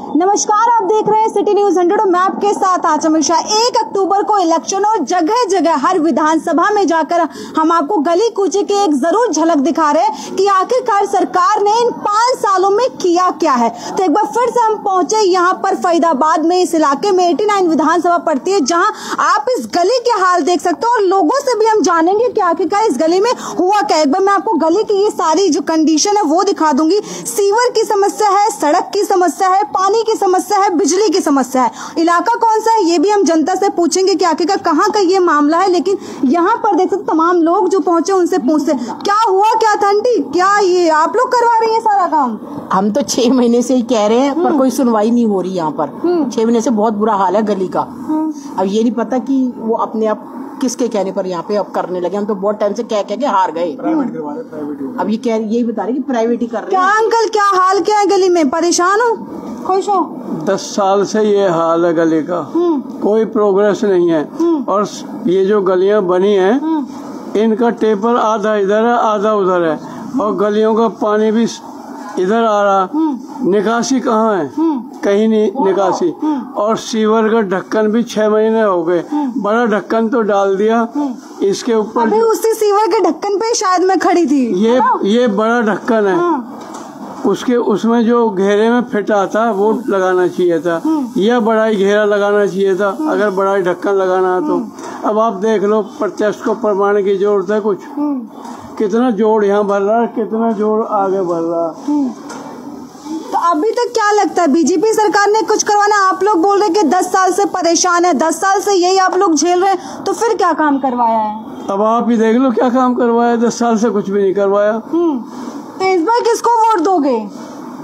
नमस्कार, आप देख रहे हैं सिटी न्यूज 100 और मैं आपके साथ आज हमेशा 1 अक्टूबर को इलेक्शन और जगह जगह हर विधानसभा में जाकर हम आपको गली कूचे की एक जरूर झलक दिखा रहे हैं कि आखिरकार सरकार ने इन 5 सालों में किया क्या है। तो एक बार फिर से हम पहुंचे यहाँ पर फरीदाबाद में, इस इलाके में 89 विधानसभा पड़ती है, जहाँ आप इस गली के हाल देख सकते हो और लोगों से भी हम जानेंगे कि आखिरकार इस गली में हुआ क्या। एक बार मैं आपको गली की ये सारी जो कंडीशन है वो दिखा दूंगी। सीवर की समस्या है, सड़क की समस्या है, पानी की समस्या है, बिजली की समस्या है। इलाका कौन सा है ये भी हम जनता से पूछेंगे कि आखिरकार कहाँ का ये मामला है। लेकिन यहाँ पर देख सकते तमाम लोग जो पहुंचे उनसे पूछते क्या हुआ क्या था आंटी, क्या ये आप लोग करवा रही है सारा काम? हम तो 6 महीने से ही कह रहे हैं पर कोई सुनवाई नहीं हो रही यहाँ पर। 6 महीने से बहुत बुरा हाल है गली का। अब ये नहीं पता कि वो अपने आप किसके कहने पर यहाँ पे अब करने लगे। हम तो बहुत टाइम से कह के हार गए। अब ये यही बता रहे कि प्राइवेट ही कर रहे हैं। क्या अंकल, क्या हाल क्या है गली में? परेशान हो, खुश हो? 10 साल से ये हाल है गली का, कोई प्रोग्रेस नहीं है। और ये जो गलियां बनी हैं इनका टेपर आधा इधर है आधा उधर है, और गलियों का पानी भी इधर आ रहा, निकासी कहाँ है? कहीं नहीं निकासी। और सीवर का ढक्कन भी 6 महीने हो गए, बड़ा ढक्कन तो डाल दिया इसके ऊपर। अभी उसी सीवर के ढक्कन पे शायद मैं खड़ी थी। ये बड़ा ढक्कन है, उसमें जो घेरे में फिट आता वो लगाना चाहिए था, या बड़ा ही घेरा लगाना चाहिए था अगर बड़ा ही ढक्कन लगाना है तो। अब आप देख लो, प्रत्यक्ष को प्रमाण की जरूरत है कुछ। कितना जोड़ यहाँ भर रहा है, कितना जोड़ आगे भर रहा है। तो अभी तक क्या लगता है बीजेपी सरकार ने कुछ करवाना? आप लोग बोल रहे कि 10 साल से परेशान है, 10 साल से यही आप लोग झेल रहे हैं, तो फिर क्या काम करवाया है? अब आप ही देख लो क्या काम करवाया। 10 साल से कुछ भी नहीं करवाया। तो इस बार किसको वोट दोगे?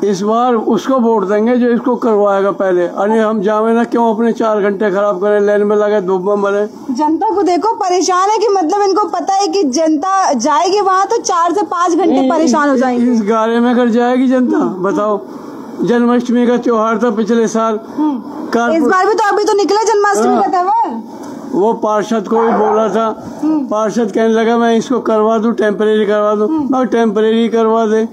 इस बार उसको वोट देंगे जो इसको करवाएगा पहले। अरे हम जावे ना क्यों अपने 4 घंटे खराब करें, लाइन में लगे, धूप में मरे। जनता को देखो परेशान है कि मतलब इनको पता है कि जनता जाएगी वहाँ तो 4 से 5 घंटे परेशान हो जाएंगे। इस गारे में अगर जाएगी जनता, बताओ। जन्माष्टमी का त्योहार था पिछले साल, इस बार भी तो अभी तो निकला जन्माष्टमी का त्योहार। वो पार्षद को भी बोला था, पार्षद कहने लगा मैं इसको करवा दूं, टेम्परेरी करवा दूं। और टेम्परेरी करवा दे,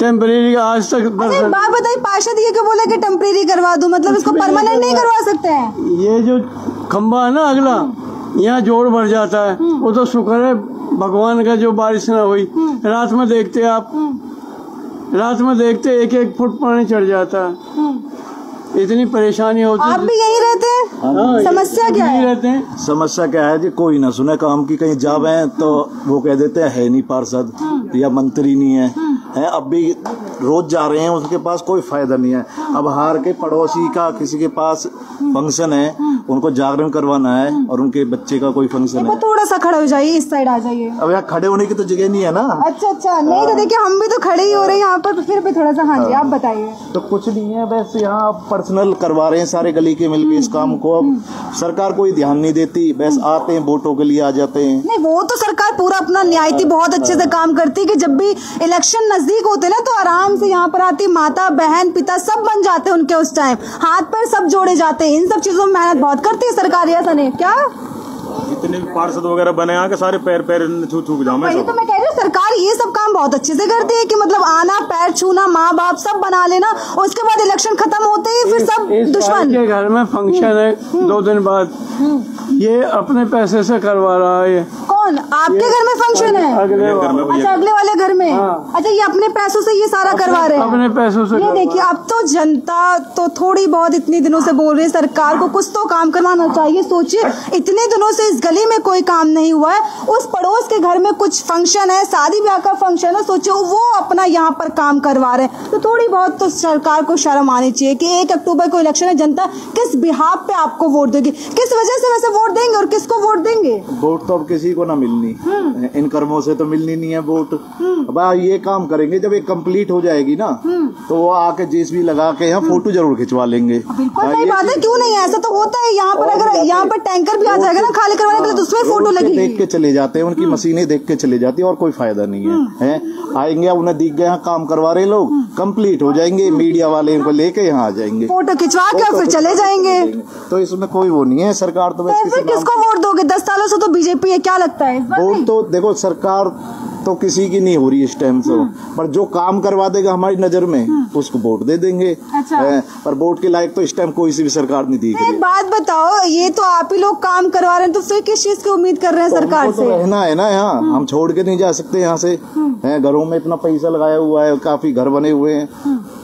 टेम्परेरी आज तक। बात बताइए, पार्षद ये क्यों बोला कि टेम्परेरी करवा दूं? मतलब इसको परमानेंट नहीं करवा सकते हैं? ये जो खम्बा है ना अगला, यहाँ जोड़ भर जाता है, वो तो शुक्र है भगवान का जो बारिश न हुई। रात में देखते आप, रात में देखते 1-1 फुट पानी चढ़ जाता है, इतनी परेशानी होती है। आप भी यही रहते हैं? समस्या क्या है? रहते हैं। समस्या क्या है जी, कोई ना सुने काम की। कहीं जावे तो वो कह देते हैं है नहीं पार्षद या मंत्री नहीं है। अब भी रोज जा रहे हैं, उसके पास कोई फायदा नहीं है। अब हार के पड़ोसी का किसी के पास फंक्शन है, उनको जागरण करवाना है, और उनके बच्चे का कोई फंक्शन है। थोड़ा सा खड़े हो जाइए, इस साइड आ जाइए। अब यहाँ खड़े होने की तो जगह नहीं है ना। अच्छा, नहीं तो देखिए हम भी तो खड़े ही हो रहे हैं यहाँ पर, तो फिर भी थोड़ा सा। हाँ जी, आप बताइए। तो कुछ नहीं है, बस यहाँ पर्सनल करवा रहे हैं सारे गली के मिलके इस काम को। अब सरकार कोई ध्यान नहीं देती, बस आते हैं वोटों के लिए आ जाते हैं। नहीं, वो तो सरकार पूरा अपना न्यायिक बहुत अच्छे से काम करती है कि जब भी इलेक्शन नजदीक होते ना तो आराम से यहाँ पर आती, माता बहन पिता सब बन जाते हैं उनके, उस टाइम हाथ पैर सब जोड़े जाते हैं। इन सब चीजों में मेहनत बहुत करती है सरकार। ऐसा नहीं क्या? जितने भी पार्षद वगैरह बने यहाँ के सारे पैर छू जामे। वही तो मैं कह रही हूँ, सरकार ये सब काम बहुत अच्छे से करती है कि मतलब आना, पैर छूना, माँ बाप सब बना लेना, उसके बाद इलेक्शन खत्म होते ही फिर सब दुश्मन। के घर में फंक्शन है 2 दिन बाद, ये अपने पैसे से करवा रहा है। कौन? आपके घर में फंक्शन है? अच्छा, अगले वाले घर में। अच्छा, ये अपने पैसों से ये सारा करवा रहे हैं? अपने पैसों से। ये देखिए, अब तो जनता तो थोड़ी बहुत इतने दिनों से बोल रही है सरकार को कुछ तो काम करवाना चाहिए। सोचिए, इतने दिनों से इस गली में कोई काम नहीं हुआ है, उस पड़ोस के घर में कुछ फंक्शन है, शादी ब्याह का फंक्शन है, सोचिए वो अपना यहाँ पर काम करवा रहे हैं। तो थोड़ी बहुत तो सरकार को शर्म आनी चाहिए कि 1 अक्टूबर को इलेक्शन है, जनता किस बिहाफ पे आपको वोट देगी, किस वजह से वैसे वोट देंगे और किसको वोट देंगे? वोट तो अब किसी को ना मिलनी, इन कर्मों से तो मिलनी नहीं है वोट। अब ये काम करेंगे जब ये कंप्लीट हो जाएगी ना, तो वो आके जेसीबी लगा के यहाँ फोटो जरूर खिंचवा लेंगे। बिल्कुल सही बात है, क्यों नहीं? ऐसा तो होता है यहाँ पर। अगर यहाँ पर टैंकर भी आ जाएगा ना खाली करवाने के लिए, तो उसमें फोटो लगेगी। देख के चले जाते हैं, उनकी मशीनें देख के चले जाती है, और कोई फायदा नहीं है। आएंगे, उन्हें दिख गए यहाँ काम करवा रहे लोग, कंप्लीट हो जाएंगे, मीडिया वाले इनको लेके यहाँ आ जाएंगे, फोटो खिंचवा के फिर चले जाएंगे। तो इसमें कोई वो नहीं है। सरकार तो फिर किसको वोट दोगे? 10 सालों से तो बीजेपी है, क्या लगता है? वोट तो देखो, सरकार तो किसी की नहीं हो रही इस टाइम से। पर जो काम करवा देगा हमारी नजर में उसको वोट दे देंगे। अच्छा। पर वोट के लायक तो इस टाइम कोई सी भी सरकार नहीं दिख रही। एक बात बताओ, ये तो आप ही लोग काम करवा रहे हैं, तो फिर किस चीज की उम्मीद कर रहे हैं सरकार हमको से? तो रहना है ना यहाँ, हम छोड़ के नहीं जा सकते यहाँ से। घरों में इतना पैसा लगाया हुआ है, काफी घर बने हुए हैं,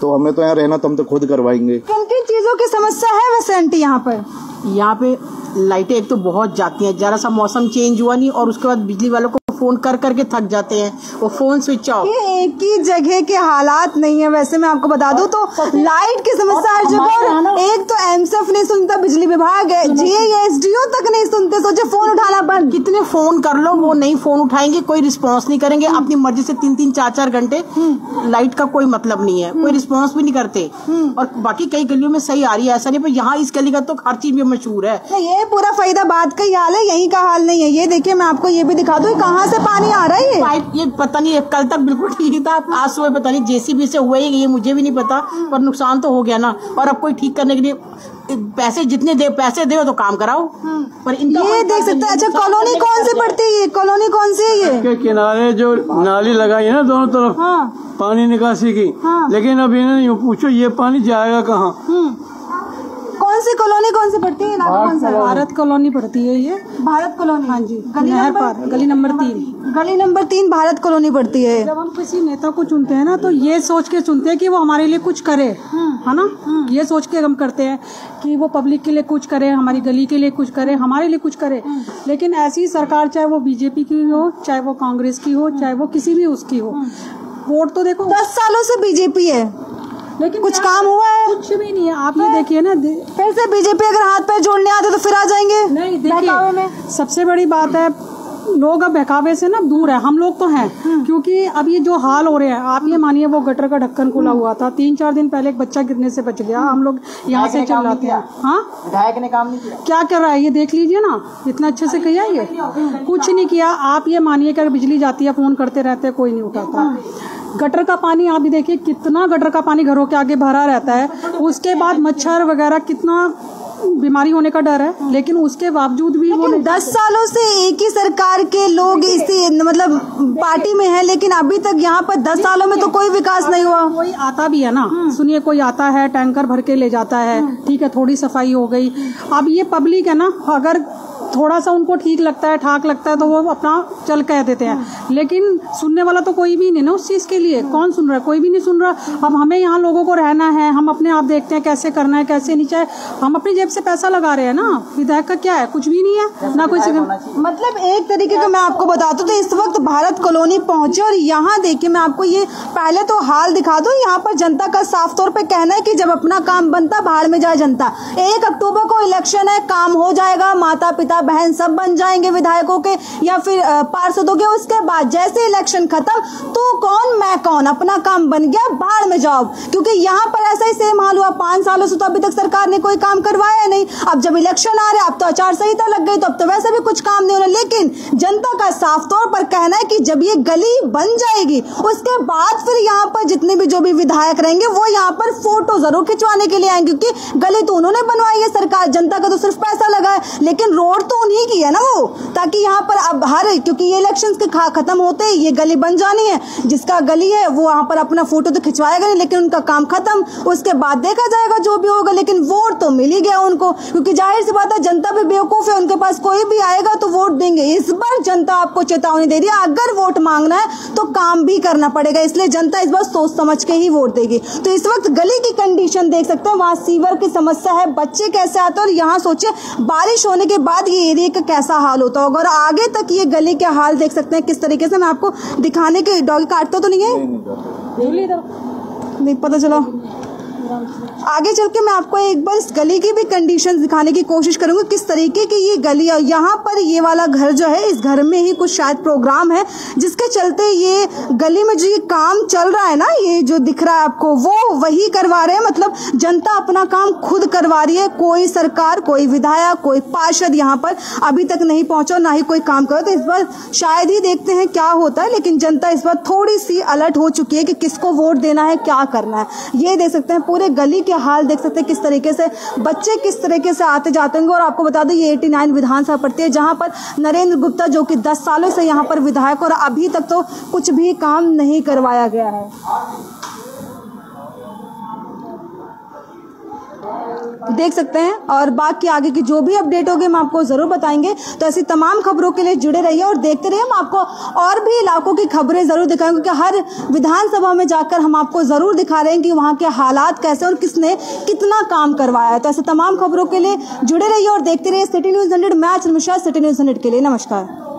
तो हमें तो यहाँ रहना, तो हम तो खुद करवाएंगे। किन किन चीजों की समस्या है वैसे आंटी यहाँ पर? यहाँ पे लाइटें एक तो बहुत जाती हैं, जरा सा मौसम चेंज हुआ नहीं और उसके बाद बिजली वालों को फोन कर करके थक जाते हैं, वो फोन स्विच ऑफ। ये एक ही जगह के हालात नहीं है, वैसे मैं आपको बता दूं तो लाइट की समस्या हर जगह। और एक तो एमसीएफ नहीं सुनता, बिजली विभाग है, जीएसडीओ तक नहीं सुनते, सोचे फोन उठाना बंद। कितने फोन कर लो वो नहीं फोन उठाएंगे, कोई रिस्पांस नहीं करेंगे, अपनी मर्जी से 3-3 4-4 घंटे लाइट का कोई मतलब नहीं है, कोई रिस्पांस भी नहीं करते। और बाकी कई गलियों में सही आ रही है, ऐसा नहीं, पर यहाँ इस गली का तो हर चीज में मशहूर है। ये पूरा फरीदाबाद का ही हाल है, यही का हाल नहीं है। ये देखिए मैं आपको ये भी दिखा दूं, कहाँ से पानी आ रहा है। ये पाइप, ये पता नहीं, कल तक बिल्कुल ठीक था, आज सुबह पता नहीं जेसीबी से हुआ ही, ये मुझे भी नहीं पता, पर नुकसान तो हो गया ना। और अब कोई ठीक करने के लिए पैसे जितने पैसे दे तो काम कराओ, पर इनका ये देख सकते हैं। अच्छा, कॉलोनी कौन सी पड़ती है? ये कॉलोनी कौन सी है? ये के किनारे जो नाली लगाई है ना दोनों तरफ, पानी निकासी की, लेकिन अब इन्हें यूँ पूछो ये पानी जाएगा कहाँ? कौन सी कॉलोनी कौन सी पड़ती है? इलाका कौन सा? भारत कॉलोनी पड़ती है ये। भारत कॉलोनी? हाँ जी, गली नहर नंबर? पार, गली नंबर 3। गली नंबर 3 भारत कॉलोनी पड़ती है। जब हम किसी नेता को चुनते हैं ना, तो ये सोच के चुनते हैं कि वो हमारे लिए कुछ करे, है ना। ये सोच के हम करते हैं कि वो पब्लिक के लिए कुछ करे, हमारी गली के लिए कुछ करे, हमारे लिए कुछ करे। लेकिन ऐसी सरकार, चाहे वो बीजेपी की हो, चाहे वो कांग्रेस की हो, चाहे वो किसी भी उसकी हो, वोट तो देखो 10 सालों से बीजेपी है, लेकिन कुछ काम हुआ है? कुछ भी नहीं है। आप ये देखिए ना, फिर से बीजेपी अगर हाथ पैर जोड़ने आते तो फिर आ जाएंगे। नहीं बहकावे में। देखिए, सबसे बड़ी बात है, लोग अब बहकावे से ना दूर है, हम लोग तो हैं। क्योंकि अब ये जो हाल हो रहे हैं, आप ये मानिए वो गटर का ढक्कन खुला हुआ था, 3-4 दिन पहले एक बच्चा गिरने से बच गया, हम लोग यहाँ से चिल्लाते हैं। हाँ, विधायक ने काम नहीं किया, क्या कर रहा है ये देख लीजिए ना, इतना अच्छे से किया ये, कुछ नहीं किया। आप ये मानिए कि अगर बिजली जाती है, फोन करते रहते हैं, कोई नहीं उठाता। गटर का पानी आप भी देखिए, कितना गटर का पानी घरों के आगे भरा रहता है, उसके बाद मच्छर वगैरह, कितना बीमारी होने का डर है, लेकिन उसके बावजूद भी वो 10 सालों से एक ही सरकार के लोग इसी मतलब पार्टी में हैं, लेकिन अभी तक यहाँ पर 10 सालों में तो कोई विकास नहीं हुआ। कोई आता भी है ना, सुनिए, कोई आता है टैंकर भर के ले जाता है, ठीक है, थोड़ी सफाई हो गई। अब ये पब्लिक है ना, अगर थोड़ा सा उनको ठीक लगता है, ठाक लगता है, तो वो अपना चल कह देते हैं, लेकिन सुनने वाला तो कोई भी नहीं ना उस चीज के लिए। कौन सुन रहा है? कोई भी नहीं सुन रहा। अब हमें यहाँ लोगों को रहना है, हम अपने आप देखते हैं कैसे करना है, कैसे नहीं। चाहे हम अपनी जेब से पैसा लगा रहे हैं ना, विधायक का क्या है? कुछ भी नहीं है ना, कोई मतलब एक तरीके का मैं आपको बता दूं तो इस वक्त भारत कॉलोनी पहुंचे और यहाँ देखिए, मैं आपको ये पहले तो हाल दिखा दूं। यहाँ पर जनता का साफ तौर पे कहना है कि जब अपना काम बनता बाहर में जाए जनता। 1 अक्टूबर को इलेक्शन है, काम हो जाएगा, माता पिता बहन सब बन जाएंगे विधायकों के या फिर पार्षदों के। उसके बाद जैसे इलेक्शन खत्म, तू कौन मैं कौन, अपना काम बन गया, बाहर में जाओ। क्योंकि यहाँ पर ऐसा ही सेम हाल हुआ। 5 सालों से तो अभी तक सरकार ने कोई काम करवाया नहीं। अब जब इलेक्शन आ रहे, अब तो आचार संहिता लग गई, तो अब तो वैसे भी कुछ काम नहीं हो रहा। लेकिन जनता का साफ तौर पर कहना है कि जब ये गली बन जाएगी, उसके बाद फिर यहाँ पर जितने भी जो भी विधायक रहेंगे वो यहाँ पर फोटो जरूर खिंचवाने के लिए आएंगे, क्योंकि गली तो उन्होंने बनवाई है, सरकार जनता का तो सिर्फ पैसा लगा है, लेकिन रोड तो उन्हीं की है ना वो, ताकि यहाँ पर अब क्योंकि ये इलेक्शन के खत्म होते ही ये गली बन जानी है। जिसका गली है वो यहाँ पर अपना फोटो तो खिंचवाएगा नहीं, लेकिन उनका काम खत्म, उसके बाद देखा जाएगा जो भी होगा। लेकिन वोट तो मिल ही गया उनको, क्योंकि जाहिर सी बात है जनता भी बेवकूफ है, उनके पास कोई भी आएगा तो वोट देंगे। इस बार जनता आपको चेतावनी दे रही है, अगर वोट मांगना है तो काम भी करना पड़ेगा, इसलिए जनता इस बार सोच समझ के ही वोट देगी। तो इस वक्त गली की कंडीशन देख सकते हैं, वहाँ सीवर की समस्या है, बच्चे कैसे आते हैं, और यहाँ सोचिए बारिश होने के बाद ये एरिया का कैसा हाल होता होगा। और आगे तक ये गली के हाल देख सकते हैं किस तरीके से। मैं आपको दिखाने के, डॉगी काटता तो नहीं है, नहीं पता चला। आगे चल के मैं आपको एक बार इस गली की भी कंडीशन दिखाने की कोशिश करूंगी, किस तरीके की ये गली है। यहाँ पर ये वाला घर जो है, इस घर में ही कुछ शायद प्रोग्राम है, जिसके चलते ये गली में जो ये काम चल रहा है ना, ये जो दिख रहा है आपको, वो वही करवा रहे हैं। मतलब जनता अपना काम खुद करवा रही है, कोई सरकार, कोई विधायक, कोई पार्षद यहाँ पर अभी तक नहीं पहुंचा, ना ही कोई काम करो। तो इस बार शायद ही देखते हैं क्या होता है, लेकिन जनता इस बार थोड़ी सी अलर्ट हो चुकी है कि किसको वोट देना है, क्या करना है। ये देख सकते हैं पूरे गली के हाल देख सकते हैं किस तरीके से बच्चे किस तरीके से आते जाते होंगे। और आपको बता दें ये 89 विधानसभा पड़ती है, जहां पर नरेंद्र गुप्ता जो कि 10 सालों से यहां पर विधायक और अभी तक तो कुछ भी काम नहीं करवाया गया है। देख सकते हैं और बाकी आगे की जो भी अपडेट होगी हम आपको जरूर बताएंगे। तो ऐसी तमाम खबरों के लिए जुड़े रहिए और देखते रहिए। हम आपको और भी इलाकों की खबरें जरूर दिखाएंगे, क्योंकि हर विधानसभा में जाकर हम आपको जरूर दिखा रहे हैं कि वहां के हालात कैसे और किसने कितना काम करवाया है। तो ऐसे तमाम खबरों के लिए जुड़े रहिए और देखते रहिए सिटी न्यूज़ 100। मैं चंद्रमिश्रा, सिटी न्यूज़ 100 के लिए नमस्कार।